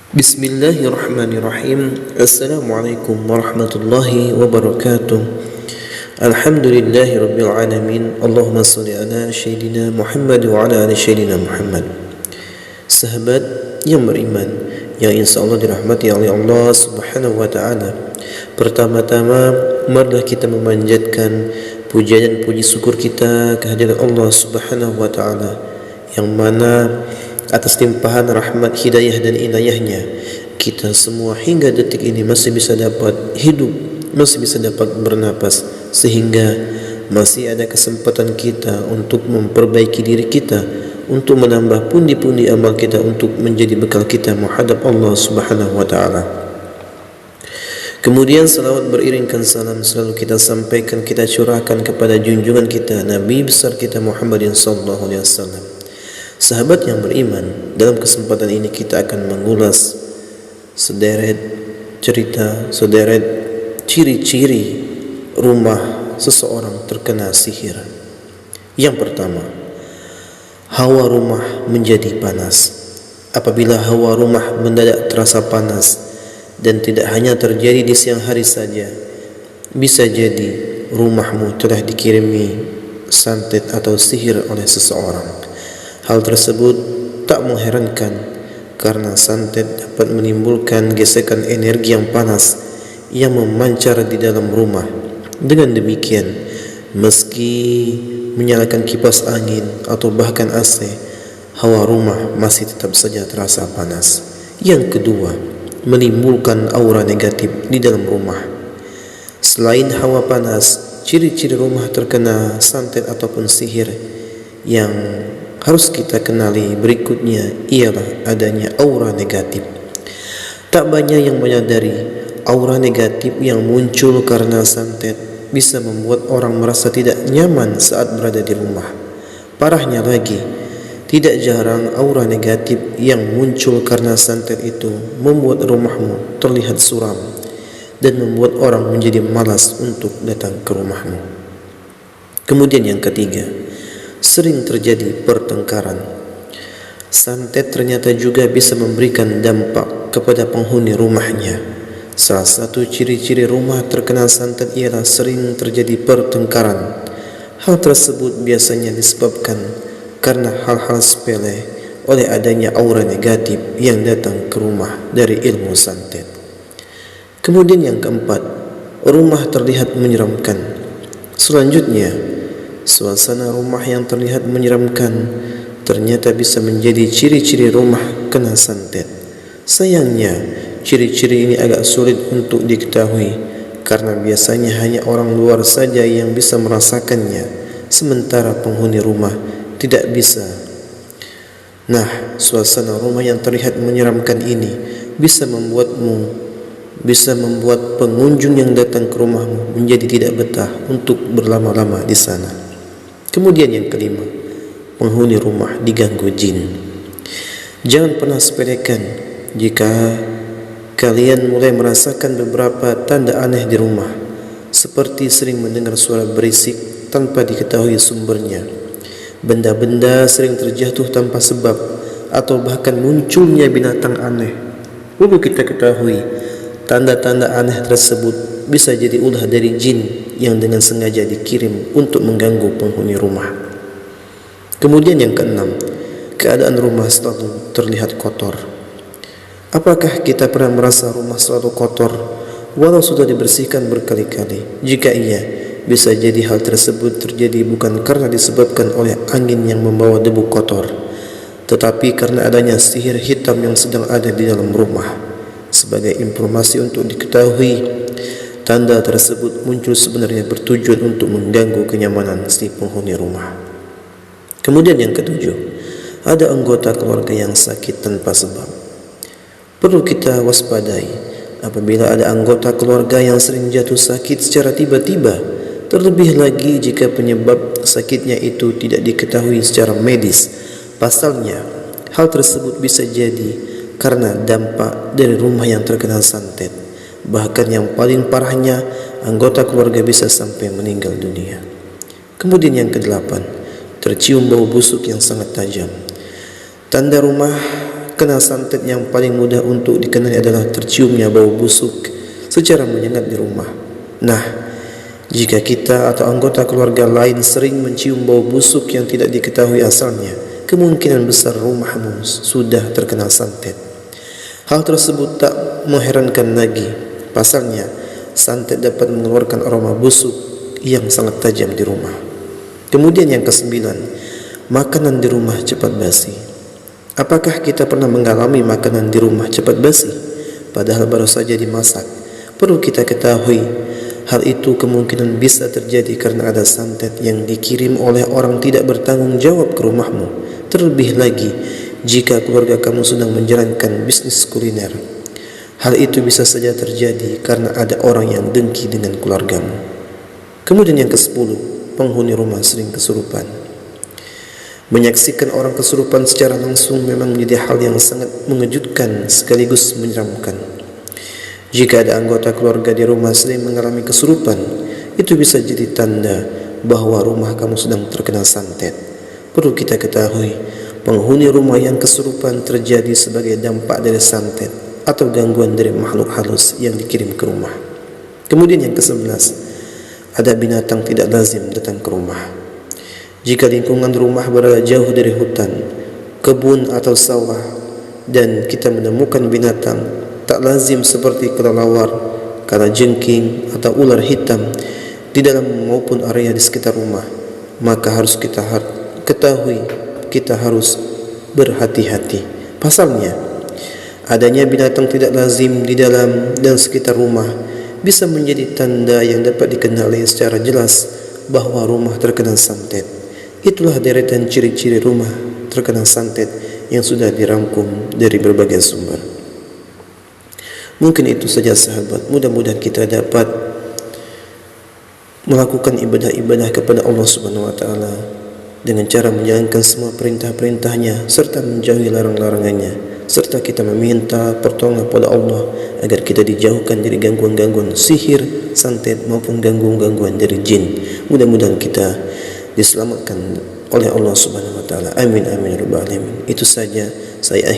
Bismillahirrahmanirrahim. Assalamualaikum warahmatullahi wabarakatuh. Alhamdulillahi rabbil alamin. Allahumma salli ala Sayyidina Muhammad wa ala ali Sayyidina Muhammad. Sahabat yang beriman, yang insyaAllah dirahmati oleh Allah subhanahu wa ta'ala, pertama-tama marilah kita memanjatkan puja dan puji syukur kita kehadirat Allah subhanahu wa ta'ala, yang mana atas limpahan rahmat, hidayah dan inayahnya kita semua hingga detik ini masih bisa dapat hidup, masih bisa dapat bernapas, sehingga masih ada kesempatan kita untuk memperbaiki diri kita, untuk menambah pundi-pundi amal kita, untuk menjadi bekal kita menghadap Allah subhanahu wa ta'ala. Kemudian salawat beriringkan salam selalu kita sampaikan, kita curahkan kepada junjungan kita, Nabi besar kita Muhammadin sallallahu alaihi wasallam. Sahabat yang beriman, dalam kesempatan ini kita akan mengulas sederet cerita, sederet ciri-ciri rumah seseorang terkena sihir. Yang pertama, hawa rumah menjadi panas. Apabila hawa rumah mendadak terasa panas, dan tidak hanya terjadi di siang hari saja, bisa jadi rumahmu telah dikirimi santet atau sihir oleh seseorang. Hal tersebut tak mengherankan, karena santet dapat menimbulkan gesekan energi yang panas yang memancar di dalam rumah. Dengan demikian, meski menyalakan kipas angin atau bahkan AC, hawa rumah masih tetap saja terasa panas. Yang kedua, menimbulkan aura negatif di dalam rumah. Selain hawa panas, ciri-ciri rumah terkena santet ataupun sihir yang harus kita kenali berikutnya ialah adanya aura negatif. Tak banyak yang menyadari aura negatif yang muncul karena santet bisa membuat orang merasa tidak nyaman saat berada di rumah. Parahnya lagi, tidak jarang aura negatif yang muncul karena santet itu membuat rumahmu terlihat suram dan membuat orang menjadi malas untuk datang ke rumahmu. Kemudian yang ketiga, sering terjadi pertengkaran. Santet ternyata juga bisa memberikan dampak kepada penghuni rumahnya. Salah satu ciri-ciri rumah terkena santet ialah sering terjadi pertengkaran. Hal tersebut biasanya disebabkan karena hal-hal sepele oleh adanya aura negatif yang datang ke rumah dari ilmu santet. Kemudian yang keempat, rumah terlihat menyeramkan. Selanjutnya, suasana rumah yang terlihat menyeramkan ternyata bisa menjadi ciri-ciri rumah kena santet. Sayangnya, ciri-ciri ini agak sulit untuk diketahui karena biasanya hanya orang luar saja yang bisa merasakannya, sementara penghuni rumah tidak bisa. Nah, suasana rumah yang terlihat menyeramkan ini bisa membuat pengunjung yang datang ke rumahmu menjadi tidak betah untuk berlama-lama di sana. Kemudian yang kelima, penghuni rumah diganggu jin. Jangan pernah sepelekan jika kalian mulai merasakan beberapa tanda aneh di rumah, seperti sering mendengar suara berisik tanpa diketahui sumbernya, benda-benda sering terjatuh tanpa sebab, atau bahkan munculnya binatang aneh. Perlu kita ketahui, tanda-tanda aneh tersebut bisa jadi ulah dari jin yang dengan sengaja dikirim untuk mengganggu penghuni rumah. Kemudian yang keenam, keadaan rumah selalu terlihat kotor. Apakah kita pernah merasa rumah selalu kotor walau sudah dibersihkan berkali-kali? Jika iya, bisa jadi hal tersebut terjadi bukan karena disebabkan oleh angin yang membawa debu kotor, tetapi karena adanya sihir hitam yang sedang ada di dalam rumah. Sebagai informasi untuk diketahui, tanda tersebut muncul sebenarnya bertujuan untuk mengganggu kenyamanan si penghuni rumah. Kemudian yang ketujuh, ada anggota keluarga yang sakit tanpa sebab. Perlu kita waspadai apabila ada anggota keluarga yang sering jatuh sakit secara tiba-tiba, terlebih lagi jika penyebab sakitnya itu tidak diketahui secara medis. Pasalnya, hal tersebut bisa jadi karena dampak dari rumah yang terkena santet. Bahkan yang paling parahnya, anggota keluarga bisa sampai meninggal dunia. Kemudian yang kedelapan, tercium bau busuk yang sangat tajam. Tanda rumah Karena santet yang paling mudah untuk dikenali adalah terciumnya bau busuk secara menyengat di rumah. Nah, jika kita atau anggota keluarga lain sering mencium bau busuk yang tidak diketahui asalnya, kemungkinan besar rumahmu sudah terkena santet. Hal tersebut tak mengherankan lagi. Pasalnya, santet dapat mengeluarkan aroma busuk yang sangat tajam di rumah. Kemudian yang kesembilan, makanan di rumah cepat basi. Apakah kita pernah mengalami makanan di rumah cepat basi, padahal baru saja dimasak? Perlu kita ketahui, hal itu kemungkinan bisa terjadi karena ada santet yang dikirim oleh orang tidak bertanggung jawab ke rumahmu. Terlebih lagi, jika keluarga kamu sedang menjalankan bisnis kuliner. Hal itu bisa saja terjadi karena ada orang yang dengki dengan keluargamu. Kemudian yang ke-10, penghuni rumah sering kesurupan. Menyaksikan orang kesurupan secara langsung memang menjadi hal yang sangat mengejutkan sekaligus menyeramkan. Jika ada anggota keluarga di rumah sering mengalami kesurupan, itu bisa jadi tanda bahwa rumah kamu sedang terkena santet. Perlu kita ketahui, penghuni rumah yang kesurupan terjadi sebagai dampak dari santet atau gangguan dari makhluk halus yang dikirim ke rumah. Kemudian yang ke-11, ada binatang tidak lazim datang ke rumah. Jika lingkungan rumah berada jauh dari hutan, kebun atau sawah, dan kita menemukan binatang tak lazim seperti kelelawar, kalajengking atau ular hitam di dalam maupun area di sekitar rumah, maka harus kita ketahui, kita harus berhati-hati. Pasalnya, adanya binatang tidak lazim di dalam dan sekitar rumah bisa menjadi tanda yang dapat dikenali secara jelas bahwa rumah terkena santet. Itulah deretan ciri-ciri rumah terkena santet yang sudah dirangkum dari berbagai sumber. Mungkin itu saja sahabat. Mudah-mudahan kita dapat melakukan ibadah-ibadah kepada Allah Subhanahu wa taala dengan cara menjalankan semua perintah-perintahnya serta menjauhi larang-larangannya, serta kita meminta pertolongan kepada Allah agar kita dijauhkan dari gangguan-gangguan sihir, santet maupun gangguan-gangguan dari jin. Mudah-mudahan kita diselamatkan oleh Allah Subhanahu wa taala. Amin amin ya rabbal alamin. Itu saja saya